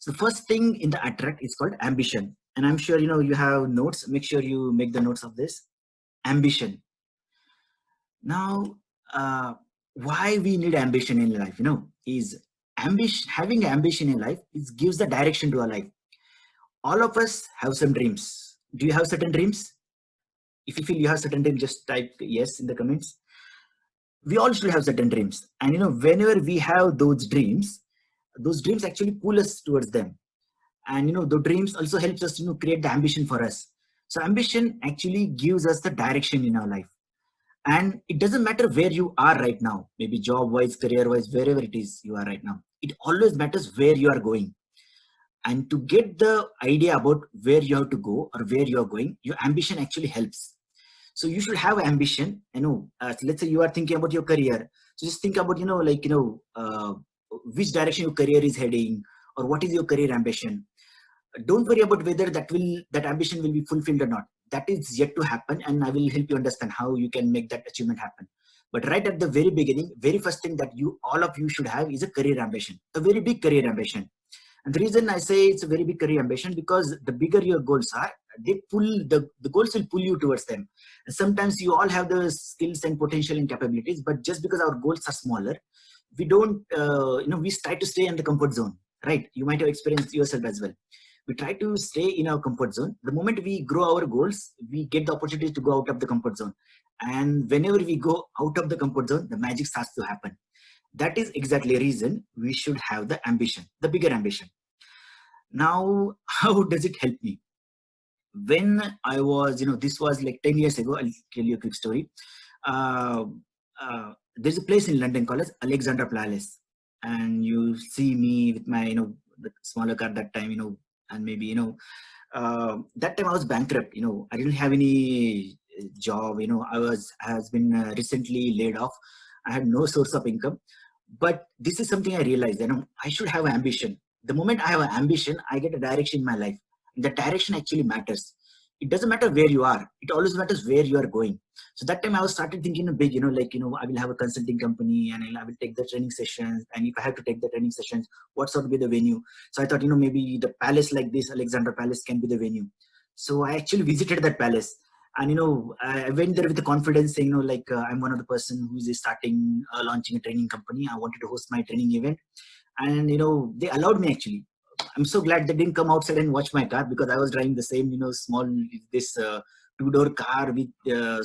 So first thing in the attract is called ambition. And I'm sure, you have notes. Make sure you make the notes of this. Ambition. Now, why we need ambition in life, is ambition. Having ambition in life, it gives the direction to our life. All of us have some dreams. Do you have certain dreams? If you feel you have certain dreams, just type yes in the comments. We all should have certain dreams. And whenever we have those dreams actually pull us towards them. And the dreams also helps us create the ambition for us. So ambition actually gives us the direction in our life. And it doesn't matter where you are right now, maybe job wise, career wise, wherever it is you are right now, it always matters where you are going. And to get the idea about where you have to go or where you are going, your ambition actually helps. So you should have ambition. Let's say you are thinking about your career, so just think about which direction your career is heading, or what is your career ambition. Don't worry about whether that ambition will be fulfilled or not. That is yet to happen, and I will help you understand how you can make that achievement happen. But right at the very beginning, very first thing that all of you should have is a career ambition, a very big career ambition. And the reason I say it's a very big career ambition, because the bigger your goals are, the goals will pull you towards them. And sometimes you all have the skills and potential and capabilities, but just because our goals are smaller, we don't we try to stay in the comfort zone, right? You might have experienced yourself as well. We try to stay in our comfort zone. The moment we grow our goals, we get the opportunity to go out of the comfort zone. And whenever we go out of the comfort zone, the magic starts to happen. That is exactly a reason we should have the ambition, the bigger ambition. Now, how does it help me? When I was, this was like 10 years ago, I'll tell you a quick story. Uh, there's a place in London called as Alexandra Palace. And you see me with my, the smaller car that time, and maybe, that time I was bankrupt, I didn't have any job, I has been recently laid off. I had no source of income. But this is something I realized, I should have ambition. The moment I have an ambition, I get a direction in my life. The direction actually matters. It doesn't matter where you are. It always matters where you are going. So that time I was started thinking big, I will have a consulting company, and I will take the training sessions. And if I have to take the training sessions, what sort of be the venue? So I thought, maybe the palace like this, Alexandra Palace, can be the venue. So I actually visited that palace. And I went there with the confidence saying, I'm one of the person who is starting launching a training company. I wanted to host my training event. And they allowed me. Actually, I'm so glad they didn't come outside and watch my car, because I was driving the same small this two-door car with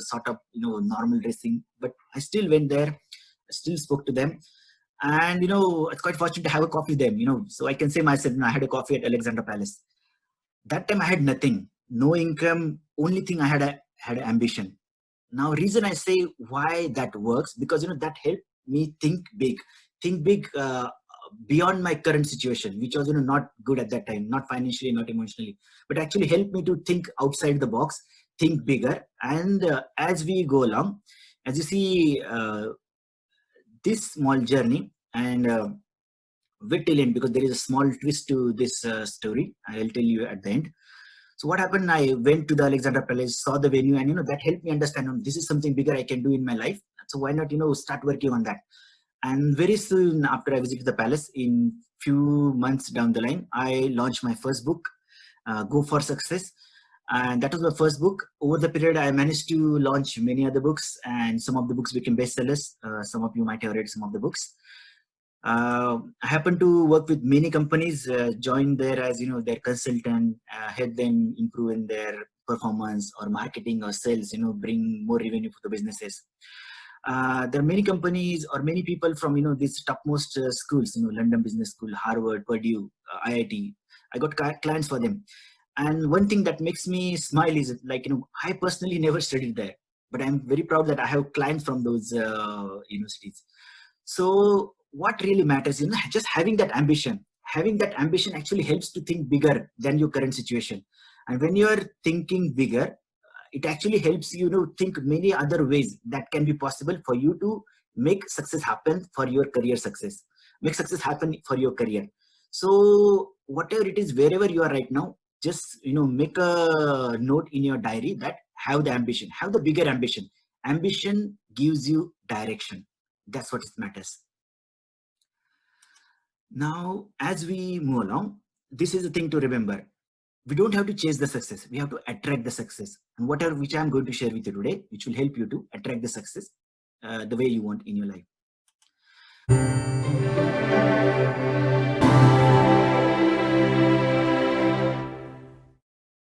sort of normal dressing. But I still went there, I still spoke to them. And it's quite fortunate to have a coffee with them. So I can say myself, I had a coffee at Alexandra Palace. That time I had nothing, no income. Only thing I had ambition. Now, reason I say why that works, because that helped me think big beyond my current situation, which was not good at that time, not financially, not emotionally, but actually helped me to think outside the box, think bigger. And as we go along, as you see this small journey, and wait till end, because there is a small twist to this story. I'll tell you at the end. So what happened? I went to the Alexandra Palace, saw the venue, and that helped me understand this is something bigger I can do in my life. So why not start working on that? And very soon after I visited the palace, in few months down the line, I launched my first book, Go for Success. And that was my first book. Over the period, I managed to launch many other books, and some of the books became bestsellers. Some of you might have read some of the books. I happen to work with many companies, joined there as their consultant, help them improve in their performance or marketing or sales, bring more revenue for the businesses. There are many companies or many people from these topmost schools, London Business School, Harvard, Purdue, IIT. I got clients for them. And one thing that makes me smile is I personally never studied there, but I'm very proud that I have clients from those universities. So what really matters is just having that ambition. Having that ambition actually helps to think bigger than your current situation. And when you are thinking bigger, it actually helps you think many other ways that can be possible for you to make success happen for your career success, make success happen for your career. So whatever it is, wherever you are right now, just make a note in your diary that have the ambition, have the bigger ambition. Ambition gives you direction. That's what it matters. Now, as we move along, this is the thing to remember. We don't have to chase the success. We have to attract the success. And whatever which I'm going to share with you today, which will help you to attract the success the way you want in your life.